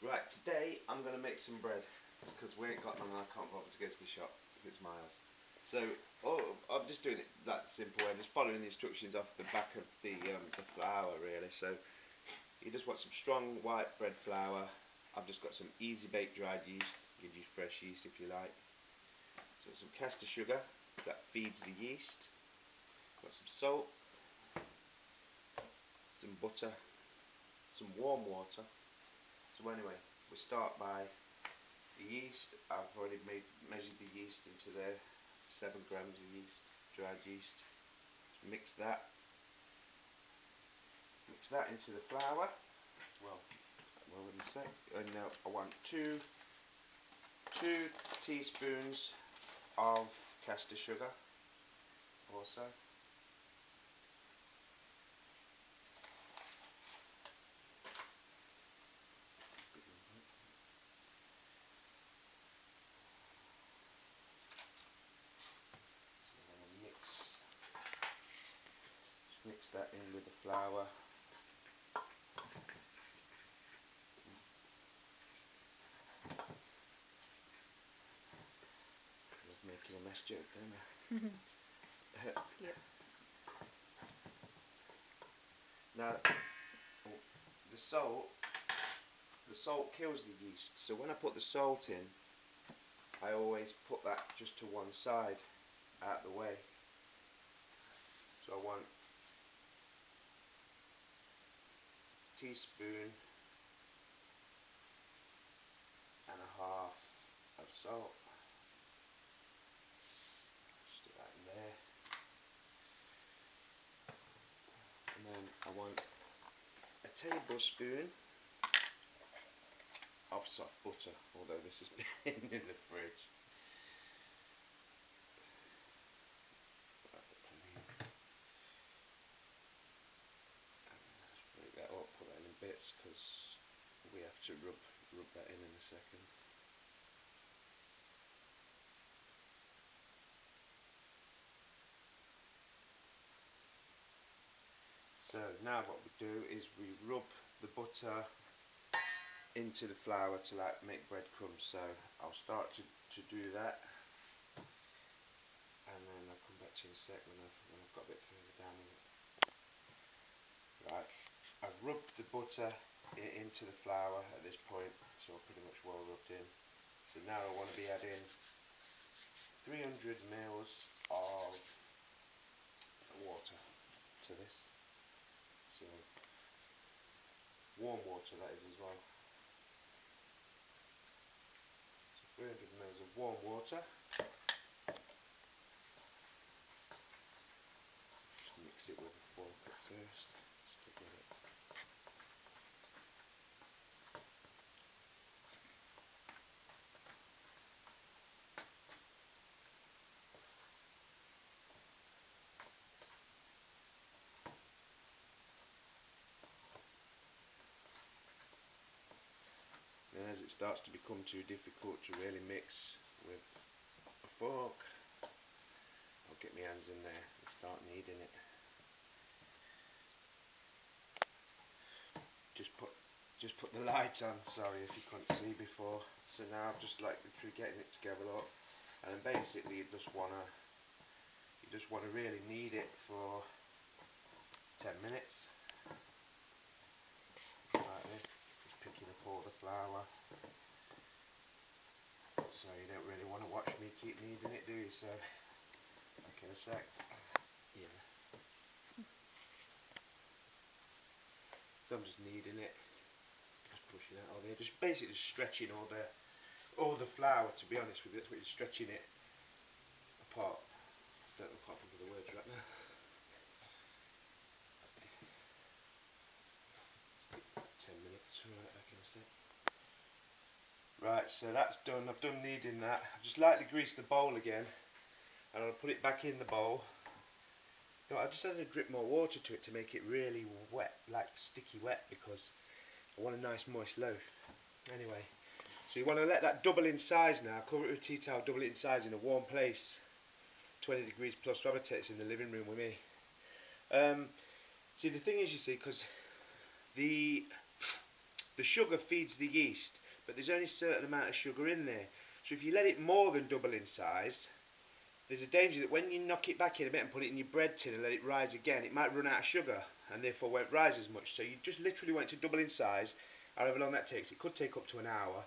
Right, today I'm going to make some bread because we ain't got none and I can't bother to go to the shop because it's miles. So I'm just doing it that simple way, just following the instructions off the back of the flour really. So you just want some strong white bread flour. I've just got some easy bake dried yeast. You can use fresh yeast if you like. So some castor sugar that feeds the yeast. Got some salt, some butter, some warm water. So anyway, we start by the yeast. I've already measured the yeast into there, 7 grams of yeast, dried yeast. Mix that into the flour. Well in a sec. And now I want two teaspoons of castor sugar also. Mix that in with the flour. I was making a mess joke, didn't I? Yep. Now, the salt kills the yeast. So when I put the salt in, I always put that just to one side, out the way. So I want a teaspoon and a half of salt. Just do that in there. And then I want a tablespoon of soft butter, although this has been in the fridge. Break that up, put that in bits because we have to rub that in a second. So now what we do is we rub the butter into the flour to like make breadcrumbs. So I'll start to do that, and then I'll come back to you in a sec when I've got a bit further down in it. Right, I've rubbed the butter into the flour at this point, so I'm pretty much well rubbed in. So now I want to be adding 300 mils of water to this. So warm water that is as well. So 300 mils of warm water. Just mix it with a fork at first. Stick with it. And as it starts to become too difficult to really mix with a fork, I'll get my hands in there and start kneading it. Just put the light on, sorry if you couldn't see before. So now I've just like literally getting it together up, and then basically you just wanna really knead it for 10 minutes. Like this, just picking up all the flour. So you don't really want to watch me keep kneading it, do you? So back in a sec. Yeah. So I'm just kneading it, just pushing it all there, just basically stretching all the flour. To be honest with you, that's what you're stretching it apart. I can't think of the words right now. 10 minutes, right, back in a sec. Right, so that's done. I've done kneading that. I've just lightly greased the bowl again, and I'll put it back in the bowl. No, I just added a drip more water to it to make it really wet, like sticky wet, because I want a nice moist loaf. Anyway, so you want to let that double in size now. Cover it with a tea towel, double it in size in a warm place, 20 degrees plus. Robert takes in the living room with me. See, the thing is, you see, because the the sugar feeds the yeast, but there's only a certain amount of sugar in there. So if you let it more than double in size, there's a danger that when you knock it back in a bit and put it in your bread tin and let it rise again, it might run out of sugar and therefore won't rise as much. So you just literally want it to double in size, however long that takes. It could take up to an hour,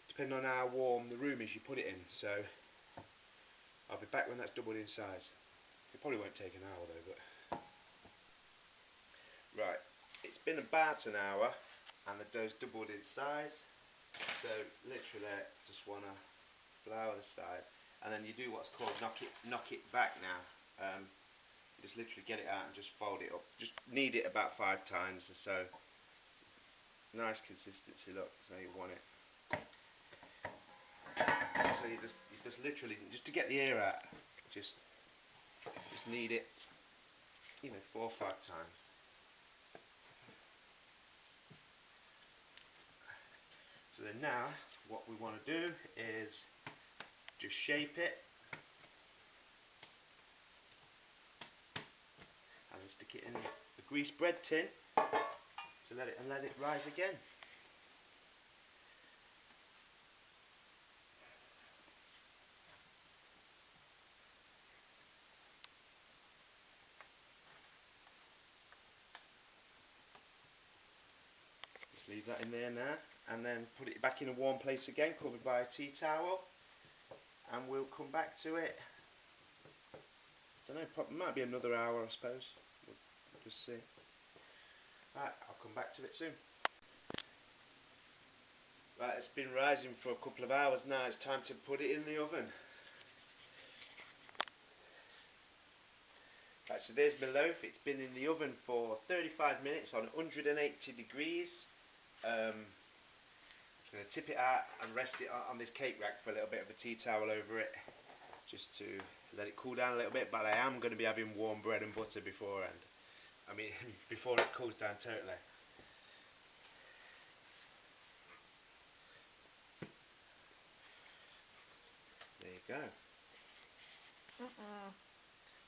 depending on how warm the room is you put it in. So I'll be back when that's doubled in size. It probably won't take an hour though, but... Right, it's been about an hour and the dough's doubled in size. So literally just want to flour the side, and then you do what's called knock it back now. You just literally get it out and just fold it up. Just knead it about 5 times or so. Nice consistency, look, so you want it. So you just literally, just to get the air out, just knead it, you know, 4 or 5 times. So then now, what we want to do is just shape it and then stick it in a greased bread tin to let it rise again. Just leave that in there now, and then put it back in a warm place again, covered by a tea towel, and we'll come back to it. I don't know, probably might be another hour, I suppose. We'll just see. Right, I'll come back to it soon. Right, it's been rising for a couple of hours now. It's time to put it in the oven. Right, so there's my loaf. It's been in the oven for 35 minutes on 180 degrees. I'm just going to tip it out and rest it on this cake rack for a little bit of a tea towel over it, just to let it cool down a little bit. But I am going to be having warm bread and butter beforehand. I mean, before it cools down totally. There you go.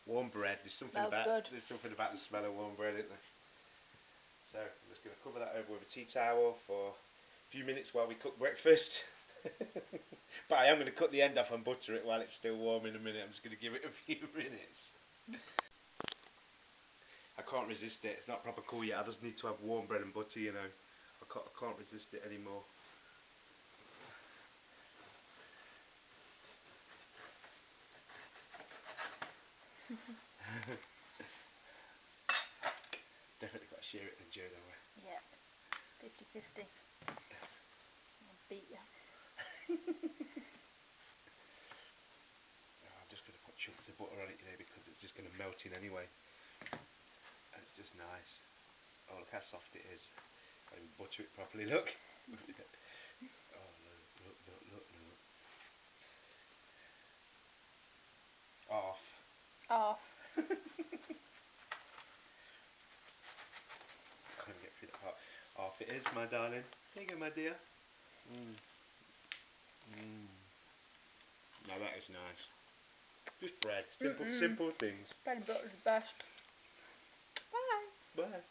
Warm bread. There's something about the smell of warm bread, isn't there? So I'm just going to cover that over with a tea towel for a few minutes while we cook breakfast. But I am going to cut the end off and butter it while it's still warm in a minute. I'm just going to give it a few minutes. I can't resist it. It's not proper cool yet. I just need to have warm bread and butter, you know. I can't resist it anymore. Definitely got to share it with Joe, don't we? Yeah, 50-50. I'll beat you. I'm just going to put chunks of butter on it, you know, because it's just going to melt in anyway. And it's just nice. Oh, look how soft it is. I can butter it properly, look. Oh, look. Off. Can't get through that part. Off it is, my darling. Here you go, my dear. Now that is nice. Just bread. Simple things. Bread and butter is the best. Bye. Bye.